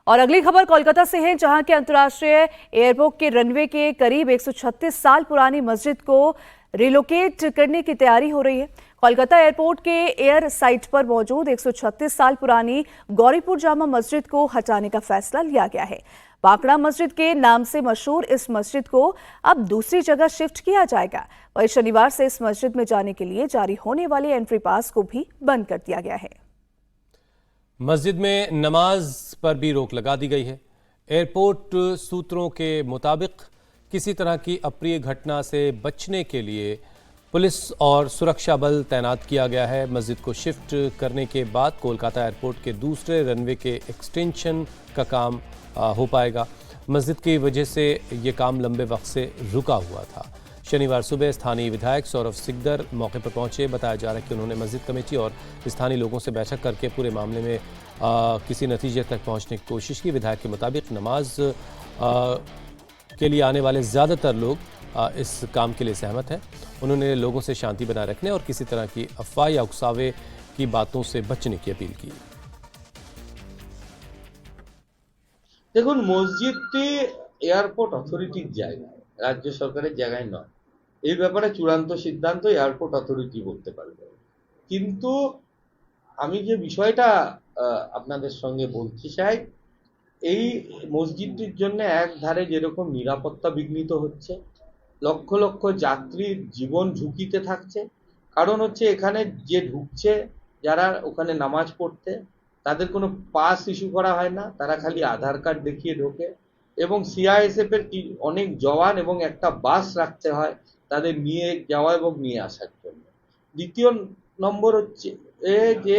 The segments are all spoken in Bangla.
और अगली खबर कोलकाता से है, जहां के अंतर्राष्ट्रीय एयरपोर्ट के रनवे के करीब 136 साल पुरानी मस्जिद को रिलोकेट करने की तैयारी हो रही है। कोलकाता एयरपोर्ट के एयर साइट पर मौजूद 136 साल पुरानी गौरीपुर जामा मस्जिद को हटाने का फैसला लिया गया है। बांकड़ा मस्जिद के नाम से मशहूर इस मस्जिद को अब दूसरी जगह शिफ्ट किया जाएगा। वहीं शनिवार से इस मस्जिद में जाने के लिए जारी होने वाले एंट्री पास को भी बंद कर दिया गया है। मस्जिद में नमाज पर भी रोक लगा दी गई है। एयरपोर्ट सूत्रों के मुताबिक किसी तरह की अप्रिय घटना से बचने के लिए पुलिस और सुरक्षा बल तैनात किया गया है। मस्जिद को शिफ्ट करने के बाद कोलकाता एयरपोर्ट के दूसरे रनवे के एक्सटेंशन का काम हो पाएगा। मस्जिद की वजह से ये काम लंबे वक्त से रुका हुआ था। शनिवार सुबह स्थानीय विधायक सौरभ सिकदर मौके पर पहुंचे। बताया जा रहा है कि उन्होंने मस्जिद कमेटी और स्थानीय लोगों से बैठक करके पूरे मामले में किसी नतीजे तक पहुंचने की कोशिश की। विधायक के मुताबिक नमाज के लिए आने वाले ज़्यादातर लोग इस काम के लिए सहमत हैं। उन्होंने लोगों से शांति बनाए रखने और किसी तरह की अफवाह या उकसावे की बातों से बचने की अपील की। দেখুন, মসজিদটি এয়ারপোর্ট অথরিটির জায়গা, রাজ্য সরকারের জায়গায় নয়। এই ব্যাপারে চূড়ান্ত সিদ্ধান্ত এয়ারপোর্ট অথরিটি বলতে পারবে। কিন্তু আমি যে বিষয়টা আপনাদের সঙ্গে বলতে চাই, এই মসজিদটির জন্য এক ধারে যেরকম নিরাপত্তা বিঘ্নিত হচ্ছে, লক্ষ লক্ষ যাত্রীর জীবন ঝুঁকিতে থাকছে। কারণ হচ্ছে এখানে যে ঢুকছে, যারা ওখানে নামাজ পড়তে, তাদের কোনো পাস ইস্যু করা হয় না, তারা খালি আধার কার্ড দেখিয়ে ঢোকে। এবং সিআইএসএফ এর অনেক জওয়ান এবং একটা বাস রাখতে হয় তাদের নিয়ে যাওয়া এবং নিয়ে আসার জন্য। দ্বিতীয় নম্বর হচ্ছে যে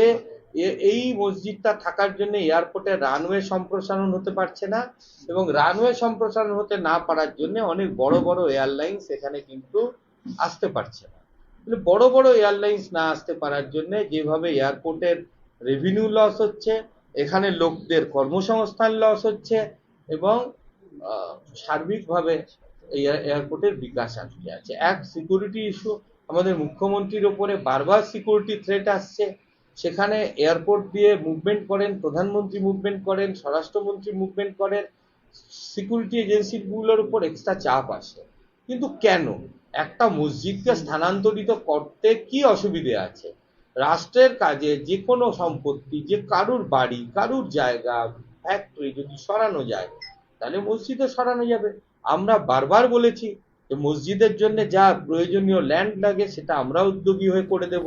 এই মসজিদটা থাকার জন্য এয়ারপোর্টে রানওয়ে সম্প্রসারণ হতে পারছে না, এবং রানওয়ে সম্প্রসারণ হতে না পারার জন্য অনেক বড় বড় এয়ারলাইন্স এখানে কিন্তু আসতে পারছে না। বড় বড় এয়ারলাইন্স না আসতে পারার জন্য যেভাবে এয়ারপোর্টের রেভিনিউ লস হচ্ছে, এখানে লোকদের কর্মসংস্থান লস হচ্ছে, এবং সার্বিকভাবে এয়ারপোর্টের বিকাশ আটকে আছে। এক সিকিউরিটি ইস্যু, আমাদের মুখ্যমন্ত্রীর ওপরে বারবার সিকিউরিটি থ্রেট আসছে। সেখানে এয়ারপোর্ট দিয়ে মুভমেন্ট করেন, প্রধানমন্ত্রী মুভমেন্ট করেন, স্বরাষ্ট্রমন্ত্রী মুভমেন্ট করেন, সিকিউরিটি এজেন্সিগুলোর উপর এক্সট্রা চাপ আসে। কিন্তু কেন? একটা মসজিদকে স্থানান্তরিত করতে কি অসুবিধে আছে? রাষ্ট্রের কাজে যে কোনো সম্পত্তি, যে কারুর বাড়ি, কারুর জায়গা, ফ্যাক্টরি যদি সরানো যায়, তাহলে মসজিদও সরানো যাবে। আমরা বারবার বলেছি যে মসজিদের জন্য যা প্রয়োজনীয় ল্যান্ড লাগে সেটা আমরা উদ্যোগী হয়ে করে দেব।